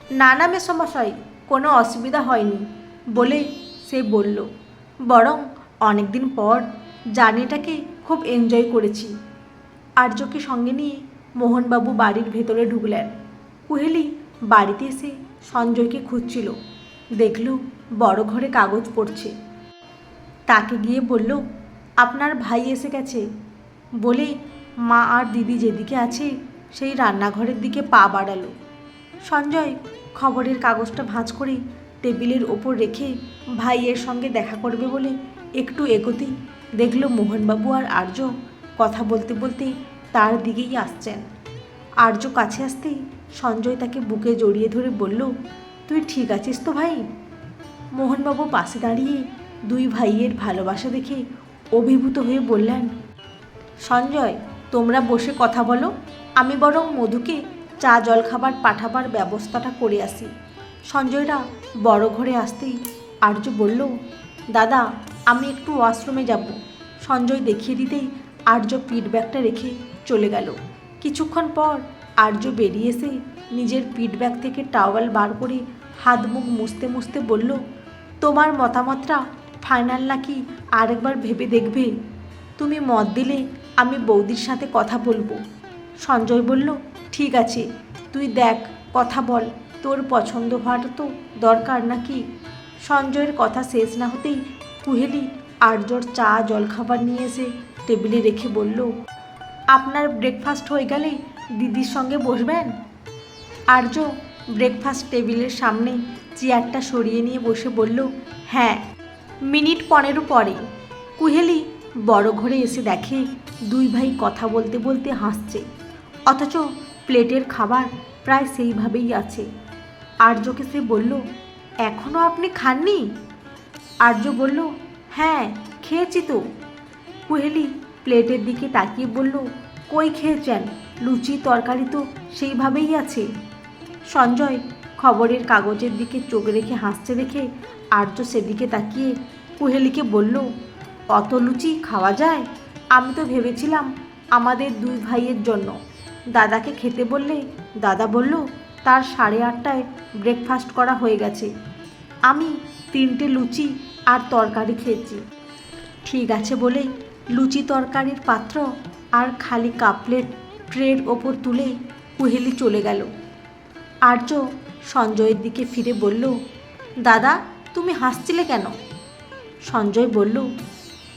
না না মেসোমশাই, কোনো অসুবিধা হয়নি বলে সে বলল, বরং অনেক দিন পর জার্নিটাকে খুব এনজয় করেছি। আর্যকে সঙ্গে নিয়ে মোহনবাবু বাড়ির ভেতরে ঢুকলেন। কুহেলি বাড়িতে এসে সঞ্জয়কে খুঁজছিল, দেখল বড় ঘরে কাগজ পড়ছে। তাকে গিয়ে বলল, আপনার ভাই এসে গেছে বলে মা আর দিদি যেদিকে আছে সেই রান্নাঘরের দিকে পা বাড়ালো। সঞ্জয় খবরের কাগজটা ভাঁজ করে টেবিলের ওপর রেখে ভাইয়ের সঙ্গে দেখা করবে বলে একটু এগোতেই দেখল মোহনবাবু আর আর্য কথা বলতে বলতে তার দিকেই আসছেন। আর্য কাছে আসতেই সঞ্জয় তাকে বুকে জড়িয়ে ধরে বলল, তুই ঠিক আছিস তো ভাই? মোহনবাবু পাশে দাঁড়িয়ে দুই ভাইয়ের ভালোবাসা দেখে অভিভূত হয়ে বললেন, সঞ্জয়, তোমরা বসে কথা বলো, আমি বরং মধুকে চা জলখাবার পাঠাবার ব্যবস্থাটা করে আসি। সঞ্জয়রা বড় ঘরে আসতেই আর্য বলল, দাদা, আমি একটু ওয়াশরুমে যাব। সঞ্জয় দেখিয়ে দিতেই আর্য পিঠ ব্যাগটা রেখে চলে গেল। কিছুক্ষণ পর আর্য বেরিয়ে এসে নিজের পিঠ ব্যাগ থেকে টাওয়াল বার করে হাত মুখ মুছতে মুছতে বলল, তোমার মতামতটা ফাইনাল নাকি আরেকবার ভেবে দেখবে? তুমি মত দিলে আমি বৌদির সাথে কথা বলবো। সঞ্জয় বলল, ঠিক আছে, তুই দেখ, কথা বল, তোর পছন্দ হওয়াটা তো দরকার নাকি? সঞ্জয়ের কথা শেষ না হতেই কুহেলি আর্যর চা জলখাবার নিয়ে এসে টেবিলে রেখে বলল, আপনার ব্রেকফাস্ট হয়ে গেলে দিদির সঙ্গে বসবেন। আর্য ব্রেকফাস্ট টেবিলের সামনে চেয়ারটা সরিয়ে নিয়ে বসে বলল, হ্যাঁ, মিনিট 15 পরে। কুহেলি বড় ঘরে এসে দেখে দুই ভাই কথা বলতে বলতে হাসছে, অথচ প্লেটের খাবার প্রায় সেইভাবেই আছে। আর্যকে সে বলল, এখনও আপনি খাননি? আর্য বলল, হ্যাঁ, খেয়েছি তো। কুহেলি প্লেটের দিকে তাকিয়ে বলল, কই খেয়েছেন? লুচি তরকারি তো সেইভাবেই আছে। সঞ্জয় খবরের কাগজের দিকে চোখ রেখে হাসছে দেখে আর্য সেদিকে তাকিয়ে কুহেলিকে বলল, অত লুচি খাওয়া যায়? আমি তো ভেবেছিলাম আমাদের দুই ভাইয়ের জন্য। দাদাকে খেতে বললে দাদা বলল তার 8:30টায় ব্রেকফাস্ট করা হয়ে গেছে। আমি 3টে লুচি আর তরকারি খেয়েছি। ঠিক আছে বলেই লুচি তরকারির পাত্র আর খালি কাপলেট ট্রের ওপর তুলে কুহেলি চলে গেল। আর্য সঞ্জয়ের দিকে ফিরে বলল, দাদা, তুমি হাসছিলে কেন? সঞ্জয় বলল,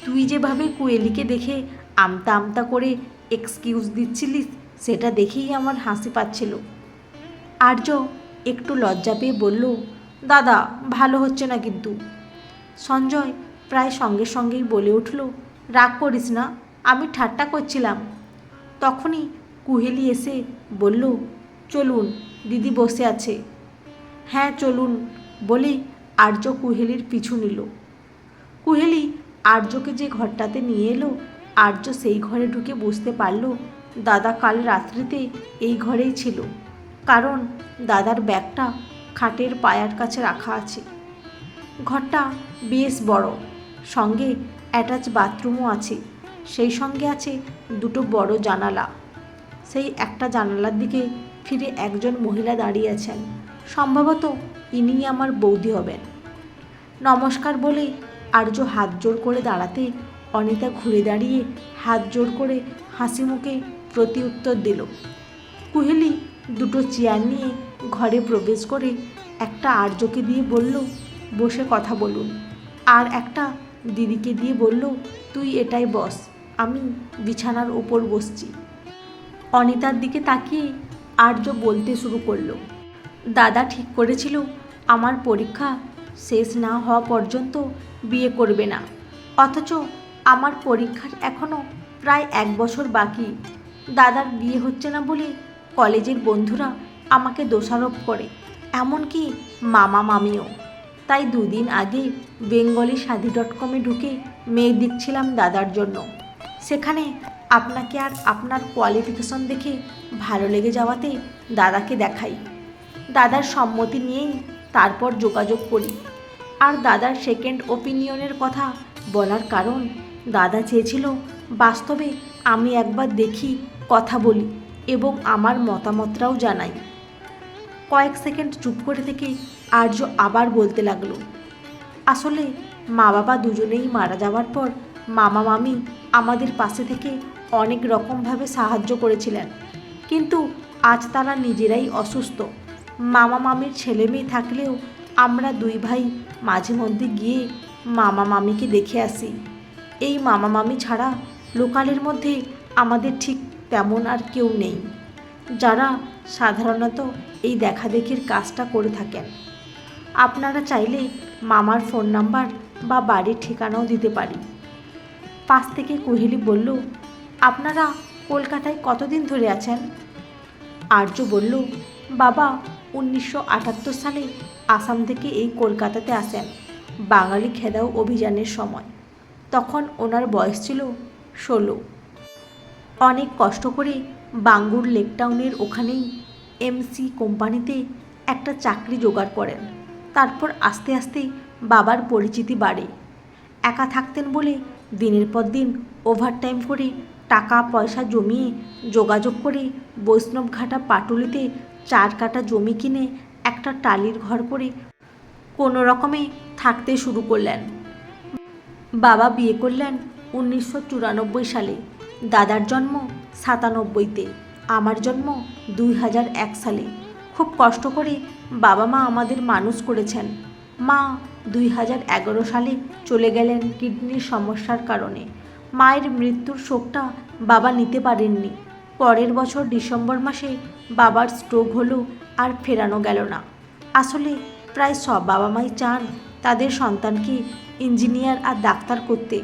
তুই যেভাবে কুহেলিকে দেখে আমতা আমতা করে এক্সকিউজ দিচ্ছিলিস সেটা দেখেই আমার হাসি পাচ্ছিল। আর্য একটু লজ্জা পেয়ে বলল, দাদা, ভালো হচ্ছে না কিন্তু। সঞ্জয় প্রায় সঙ্গে সঙ্গেই বলে উঠল, রাগ করিস না, আমি ঠাট্টা করছিলাম। তখনই কুহেলি এসে বলল, চলুন, দিদি বসে আছে। হ্যাঁ চলুন বলে আর্য কুহেলির পিছু নিল। কুহেলি আর্যকে যে ঘরটাতে নিয়ে এলো, আর্য সেই ঘরে ঢুকে বুঝতে পারল দাদা কাল রাত্রিতে এই ঘরেই ছিল, কারণ দাদার ব্যাগটা খাটের পায়ার কাছে রাখা আছে। ঘরটা বেশ বড়, সঙ্গে অ্যাটাচ বাথরুমও আছে, সেই সঙ্গে আছে 2টো বড় জানালা। সেই একটা জানালার দিকে ফিরে একজন মহিলা দাঁড়িয়ে আছেন, সম্ভবত ইনিই আমার বৌদি হবেন। নমস্কার বলে আর্য হাত জোর করে দাঁড়াতে অনিতা ঘুরে দাঁড়িয়ে হাত জোর করে হাসি মুখে প্রতি উত্তর দিল। কুহেলি 2টো চেয়ার নিয়ে ঘরে প্রবেশ করে একটা আর্যকে দিয়ে বলল, বসে কথা বলুন, আর একটা দিদিকে দিয়ে বলল, তুই এটাই বস, আমি বিছানার ওপর বসছি। অনিতার দিকে তাকিয়ে আর্য বলতে শুরু করলো, দাদা ঠিক করেছিল আমার পরীক্ষা শেষ না হওয়া পর্যন্ত বিয়ে করবে না, অথচ আমার পরীক্ষার এখনও প্রায় 1 বছর বাকি। দাদার বিয়ে হচ্ছে না বলে কলেজের বন্ধুরা আমাকে দোষারোপ করে, এমনকি মামা মামিও। তাই 2 দিন আগে bengali-shadi.com-এ ঢুকে মেয়ে দেখছিলাম দাদার জন্য। সেখানে আপনাকে আর আপনার কোয়ালিফিকেশন দেখে ভালো লেগে যাওয়াতে দাদাকে দেখাই। দাদার সম্মতি নিয়েই তারপর যোগাযোগ করি। আর দাদার সেকেন্ড ওপিনিয়নের কথা বলার কারণ, দাদা চেয়েছিল বাস্তবে আমি একবার দেখি, কথা বলি এবং আমার মতামতটাও জানাই। কয়েক সেকেন্ড চুপ করে থেকে আর্য আবার বলতে লাগলো, আসলে মা বাবা দুজনেই মারা যাওয়ার পর মামা মামি আমাদের পাশে থেকে অনেক রকমভাবে সাহায্য করেছিলেন, কিন্তু আজ তারা নিজেরাই অসুস্থ। মামা মামির ছেলে মেয়ে থাকলেও আমরা দুই ভাই মাঝে মধ্যে গিয়ে মামা মামিকে দেখে আসি। এই মামা মামি ছাড়া লোকালের মধ্যে আমাদের ঠিক তেমন আর কেউ নেই, যারা সাধারণত এই দেখাদেখির কাজটা করে থাকেন। আপনারা চাইলে মামার ফোন নাম্বার বা বাড়ির ঠিকানাও দিতে পারি। পাশ থেকে কুহেলি বলল, আপনারা কলকাতায় কতদিন ধরে আছেন? আর্য বলল, বাবা 1978 সালে আসাম থেকে এই কলকাতাতে আসেন বাঙালি খেদাও অভিযানের সময়। তখন ওনার বয়স ছিল 16। অনেক কষ্ট করে বাঙ্গুর লেকটাউনের ওখানেই এমসি কোম্পানিতে একটা চাকরি জোগাড় করেন। তারপর আস্তে আস্তে বাবার পরিচিতি বাড়ে। একা থাকতেন বলে দিনের পর দিন ওভারটাইম করে টাকা পয়সা জমিয়ে যোগাযোগ করে বৈষ্ণবঘাটা পাটুলিতে 4 কাঠা জমি কিনে একটা টালির ঘর করে কোনো রকমে থাকতে শুরু করলেন। বাবা বিয়ে করলেন 1994 সালে। দাদার জন্ম 97-তে, আমার জন্ম 2001 সালে। খুব কষ্ট করে বাবা মা আমাদের মানুষ করেছেন। মা 2011 সালে চলে গেলেন কিডনির সমস্যার কারণে। মায়ের মৃত্যুর শোকটা বাবা নিতে পারেননি। পরের বছর ডিসেম্বর মাসে বাবার স্ট্রোক হলো, আর ফেরানো গেল না। আসলে প্রায় সব বাবা মাই চান তাদের সন্তানকে ইঞ্জিনিয়ার আর ডাক্তার করতে।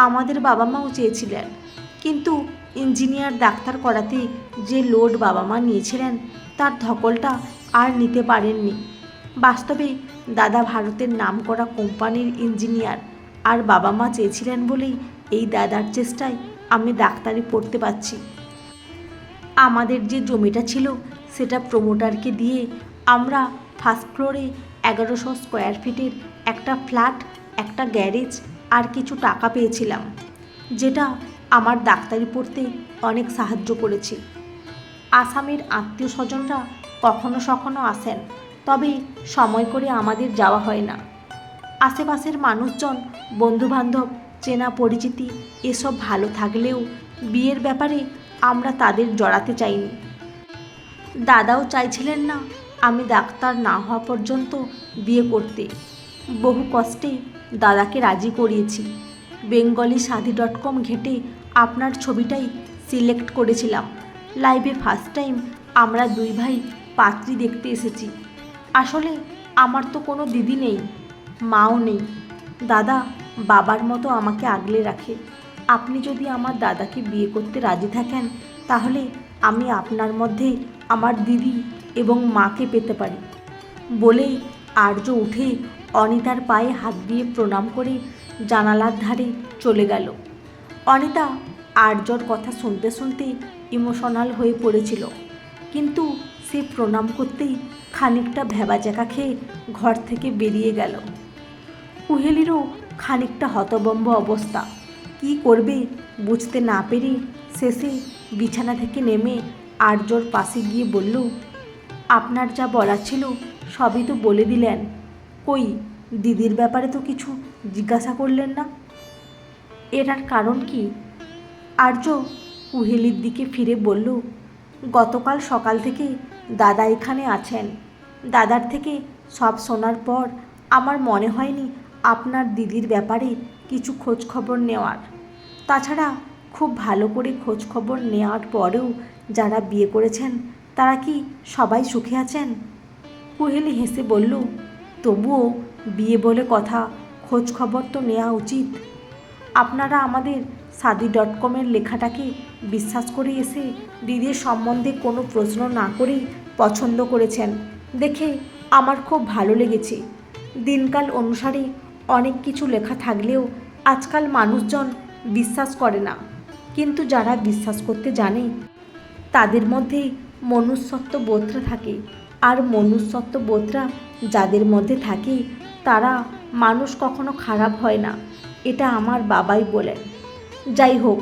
আমাদের বাবা মাও চেয়েছিলেন, কিন্তু ইঞ্জিনিয়ার ডাক্তার করাতে যে লোড বাবা মা নিয়েছিলেন তার ধকলটা আর নিতে পারেননি। বাস্তবে দাদা ভারতের নামকরা কোম্পানির ইঞ্জিনিয়ার, আর বাবা মা চেয়েছিলেন বলেই এই দাদার চেষ্টায় আমি ডাক্তারি পড়তে পারছি। আমাদের যে জমিটা ছিল সেটা প্রমোটারকে দিয়ে আমরা ফার্স্ট ফ্লোরে 1100 স্কোয়ার ফিটের একটা ফ্ল্যাট, একটা গ্যারেজ আর কিছু টাকা পেয়েছিলাম, যেটা আমার ডাক্তারি পড়তে অনেক সাহায্য করেছে। আসামের আত্মীয় স্বজনরা কখনো সখনো আসেন, তবে সময় করে আমাদের যাওয়া হয় না। আশেপাশের মানুষজন, বন্ধুবান্ধব, চেনা পরিচিতি এসব ভালো থাকলেও বিয়ের ব্যাপারে আমরা তাদের জড়াতে চাইনি। দাদাও চাইছিলেন না আমি ডাক্তার না হওয়া পর্যন্ত বিয়ে করতে। বহু কষ্টে দাদাকে রাজি করিয়েছি। bengali-shaadi.com ঘেঁটে আপনার ছবিটাই সিলেক্ট করেছিলাম। লাইভে ফার্স্ট টাইম আমরা দুই ভাই পাত্রী দেখতে এসেছি। আসলে আমার তো কোনো দিদি নেই, মাও নেই। দাদা বাবার মতো আমাকে আগলে রাখে। আপনি যদি আমার দাদাকে বিয়ে করতে রাজি থাকেন, তাহলে আমি আপনার মধ্যে আমার দিদি এবং মাকে পেতে পারি। বলেই আর্য উঠে অনিতার পায়ে হাত দিয়ে প্রণাম করে জানালার ধারে চলে গেল। অনিতা আর্যর কথা শুনতে শুনতে ইমোশনাল হয়ে পড়েছিল, কিন্তু সে প্রণাম করতেই খানিকটা ভ্যাবাচ্যাকা খেয়ে ঘর থেকে বেরিয়ে গেল। কুহেলিরও খানিকটা হতভম্ব অবস্থা। কি করবে বুঝতে না পেরে শেষে বিছানা থেকে নেমে আর্যর পাশে গিয়ে বলল, আপনার যা বলার ছিল সবই তো বলে দিলেন, কই দিদির ব্যাপারে তো কিছু জিজ্ঞাসা করলেন না? এটার কারণ কি? আর্য কুহেলির দিকে ফিরে বলল, গতকাল সকাল থেকে দাদা এখানে আছেন। দাদার থেকে সব শোনার পর আমার মনে হয়নি আপনার দিদির ব্যাপারে কিছু খোঁজ খবর নেওয়ার। তাছাড়া খুব ভালো করে খোঁজ খবর নেওয়ার পরেও যারা বিয়ে করেছেন তারা কি সবাই সুখে আছেন? কুহেলি হেসে বলল, তবুও বিয়ে বলে কথা, খোঁজ খবর তো নেওয়া উচিত। আপনারা আমাদের shaadi.com-এর লেখাটাকে বিশ্বাস করে এসে দিদির সম্বন্ধে কোনো প্রশ্ন না করেই পছন্দ করেছেন দেখে আমার খুব ভালো লেগেছে। দিনকাল অনুসারে অনেক কিছু লেখা থাকলেও আজকাল মানুষজন বিশ্বাস করে না, কিন্তু যারা বিশ্বাস করতে জানে তাদের মধ্যে মনুষ্যত্ব বোধটা থাকে, আর মনুষ্যত্ব বোধটা যাদের মধ্যে থাকে তারা মানুষ কখনো খারাপ হয় না, এটা আমার বাবাই বলেন। যাই হোক,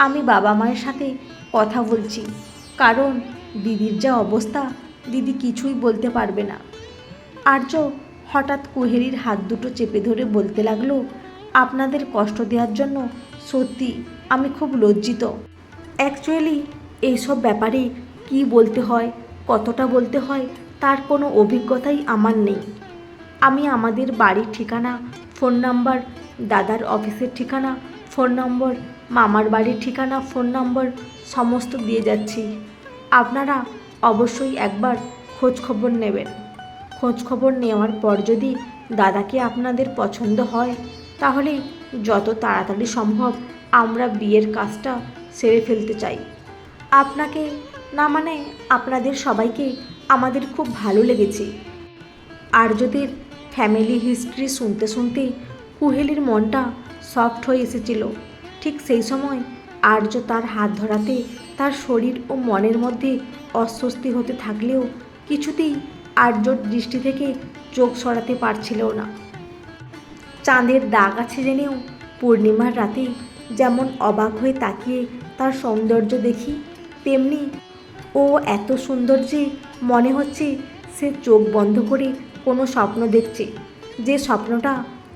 আমি বাবা মায়ের সাথে কথা বলছি, কারণ দিদির যা অবস্থা দিদি কিছুই বলতে পারবে না। আর্য হঠাৎ কুহেলির হাত দুটো চেপে ধরে বলতে লাগলো, আপনাদের কষ্ট দেওয়ার জন্য সত্যি আমি খুব লজ্জিত। অ্যাকচুয়ালি এইসব ব্যাপারে কি বলতে হয়, কতটা বলতে হয় তার কোনো অভিজ্ঞতাই আমার নেই। আমি আমাদের বাড়ির ঠিকানা, ফোন নাম্বার, দাদার অফিসের ঠিকানা, ফোন নম্বর, মামার বাড়ির ঠিকানা, ফোন নম্বর সমস্ত দিয়ে যাচ্ছি। আপনারা অবশ্যই একবার খোঁজ খবর নেবেন। খোঁজ খবর নেওয়ার পর যদি দাদাকে আপনাদের পছন্দ হয় তাহলে যত তাড়াতাড়ি সম্ভব আমরা বিয়ের কাজটা সেরে ফেলতে চাই। আপনাকে না মানে আপনাদের সবাইকে আমাদের খুব ভালো লেগেছে। আর্যদের ফ্যামিলি হিস্ট্রি শুনতে শুনতে কুহেলির মনটা সফট হয়ে এসেছিল। ঠিক সেই সময় আর্য তার হাত ধরাতে তার শরীর ও মনের মধ্যে অস্বস্তি হতে থাকলেও কিছুতেই আর্যর দৃষ্টি থেকে চোখ সরাতে পারছিল না। চাঁদের দাগ আছে জেনেও পূর্ণিমার রাতে যেমন অবাক হয়ে তাকিয়ে তার সৌন্দর্য দেখি, তেমনি ও এত সুন্দর যে মনে হচ্ছে সে চোখ বন্ধ করে কোনো স্বপ্ন দেখছে, যে স্বপ্নটা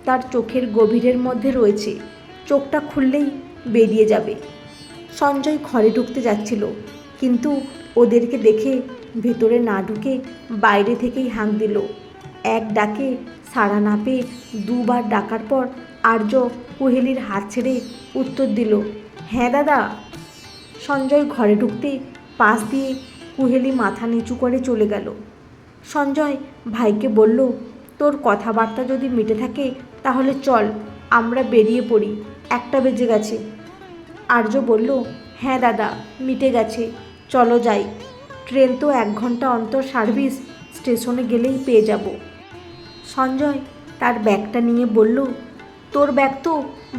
তার চোখের গভীরের মধ্যে রয়েছে, চোখটা খুললেই বেরিয়ে যাবে। সঞ্জয় ঘরে ঢুকতে যাচ্ছিল, কিন্তু ওদেরকে দেখে ভেতরে না ঢুকে বাইরে থেকেই হাঁক দিল। এক ডাকে সাড়া না পেয়ে দুবার ডাকার পর আর্য কুহেলির হাত ছেড়ে উত্তর দিল, হ্যাঁ দাদা। সঞ্জয় ঘরে ঢুকতে পাশ দিয়ে কুহেলি মাথা নিচু করে চলে গেল। সঞ্জয় ভাইকে বলল, তোর কথাবার্তা যদি মিটে থাকে তাহলে চল আমরা বেরিয়ে পড়ি, 1টা বেজে গেছে। আর্য বলল, হ্যাঁ দাদা মিটে গেছে, চলো যাই। ট্রেন তো 1 ঘন্টা অন্তর সার্ভিস, স্টেশনে গেলেই পেয়ে যাব। সঞ্জয় তার ব্যাগটা নিয়ে বলল, তোর ব্যাগ তো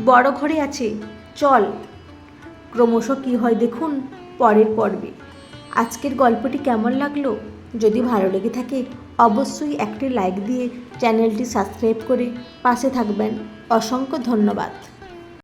বড় ঘরে আছে, চল। ক্রমশ কী হয় দেখুন পরের পর্বে। আজকের গল্পটি কেমন লাগলো? যদি ভালো লেগে থাকে অবশ্যই একটি লাইক দিয়ে চ্যানেলটি সাবস্ক্রাইব করে পাশে থাকবেন। অসংখ্য ধন্যবাদ।